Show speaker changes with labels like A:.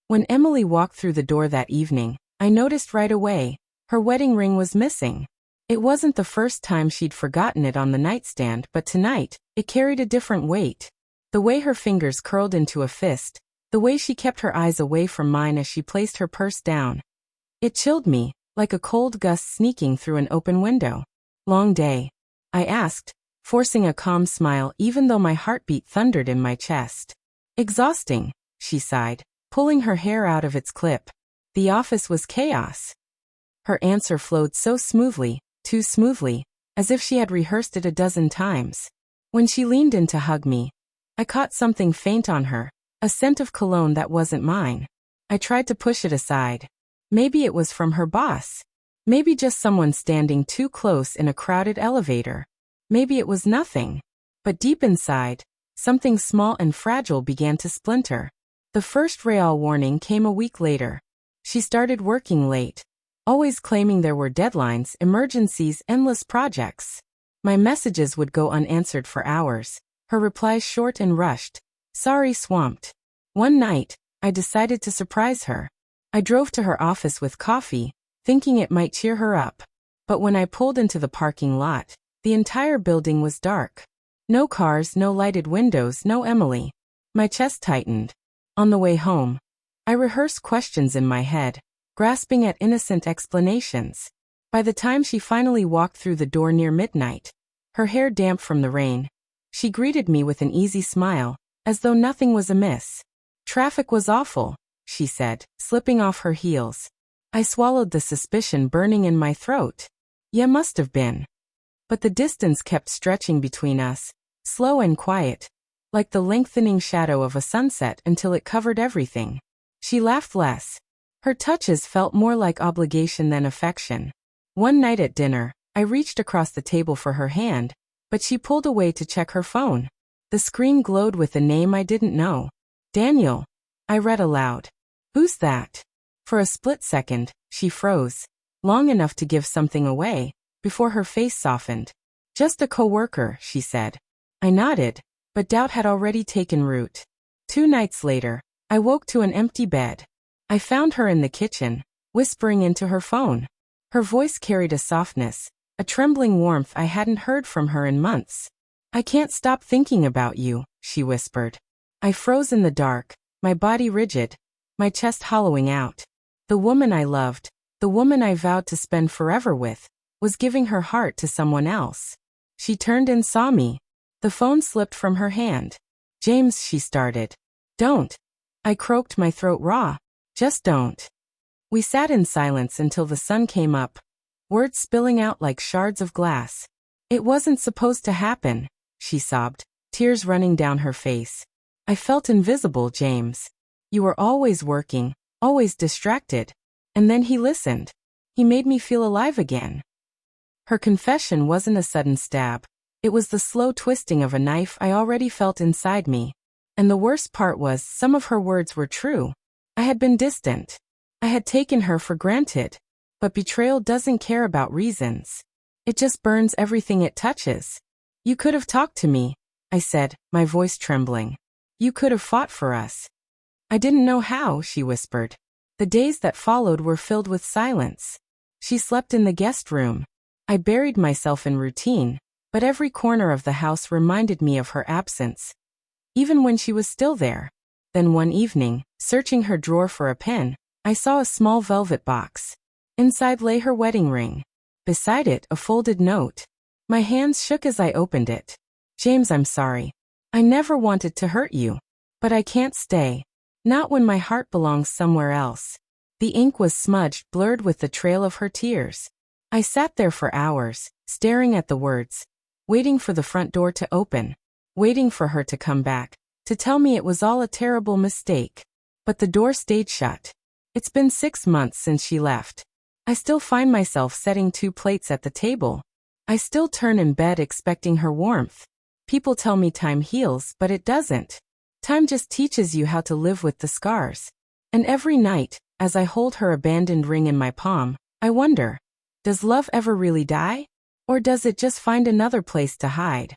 A: When Emily walked through the door that evening, I noticed right away, her wedding ring was missing. It wasn't the first time she'd forgotten it on the nightstand, but tonight, it carried a different weight. The way her fingers curled into a fist, the way she kept her eyes away from mine as she placed her purse down. It chilled me, like a cold gust sneaking through an open window. Long day? I asked, forcing a calm smile even though my heartbeat thundered in my chest. Exhausting, she sighed, pulling her hair out of its clip. The office was chaos. Her answer flowed so smoothly, too smoothly, as if she had rehearsed it a dozen times. When she leaned in to hug me, I caught something faint on her, a scent of cologne that wasn't mine. I tried to push it aside. Maybe it was from her boss. Maybe just someone standing too close in a crowded elevator. Maybe it was nothing. But deep inside, something small and fragile began to splinter. The first Real warning came a week later. She started working late, always claiming there were deadlines, emergencies, endless projects. My messages would go unanswered for hours, her replies short and rushed. Sorry, swamped. One night, I decided to surprise her. I drove to her office with coffee, thinking it might cheer her up. But when I pulled into the parking lot, the entire building was dark. No cars, no lighted windows, no Emily. My chest tightened. On the way home, I rehearsed questions in my head, grasping at innocent explanations. By the time she finally walked through the door near midnight, her hair damp from the rain, she greeted me with an easy smile, as though nothing was amiss. Traffic was awful, she said, slipping off her heels. I swallowed the suspicion burning in my throat. Yeah, must have been. But the distance kept stretching between us, slow and quiet, like the lengthening shadow of a sunset until it covered everything. She laughed less. Her touches felt more like obligation than affection. One night at dinner, I reached across the table for her hand, but she pulled away to check her phone. The screen glowed with a name I didn't know. Daniel. I read aloud. Who's that? For a split second, she froze, long enough to give something away, before her face softened. Just a coworker, she said. I nodded, but doubt had already taken root. 2 nights later, I woke to an empty bed. I found her in the kitchen, whispering into her phone. Her voice carried a softness, a trembling warmth I hadn't heard from her in months. I can't stop thinking about you, she whispered. I froze in the dark, my body rigid, my chest hollowing out. The woman I loved, the woman I vowed to spend forever with, was giving her heart to someone else. She turned and saw me. The phone slipped from her hand. James, she started. Don't. I croaked, my throat raw. Just don't. We sat in silence until the sun came up, words spilling out like shards of glass. It wasn't supposed to happen, she sobbed, tears running down her face. I felt invisible, James. You were always working, always distracted. And then he listened. He made me feel alive again. Her confession wasn't a sudden stab. It was the slow twisting of a knife I already felt inside me. And the worst part was, some of her words were true. I had been distant. I had taken her for granted. But betrayal doesn't care about reasons. It just burns everything it touches. You could have talked to me, I said, my voice trembling. You could have fought for us. I didn't know how, she whispered. The days that followed were filled with silence. She slept in the guest room. I buried myself in routine, but every corner of the house reminded me of her absence, even when she was still there. Then one evening, searching her drawer for a pen, I saw a small velvet box. Inside lay her wedding ring. Beside it, a folded note. My hands shook as I opened it. James, I'm sorry. I never wanted to hurt you. But I can't stay. Not when my heart belongs somewhere else. The ink was smudged, blurred with the trail of her tears. I sat there for hours, staring at the words, waiting for the front door to open, waiting for her to come back, to tell me it was all a terrible mistake. But the door stayed shut. It's been 6 months since she left. I still find myself setting 2 plates at the table. I still turn in bed expecting her warmth. People tell me time heals, but it doesn't. Time just teaches you how to live with the scars. And every night, as I hold her abandoned ring in my palm, I wonder, does love ever really die? Or does it just find another place to hide?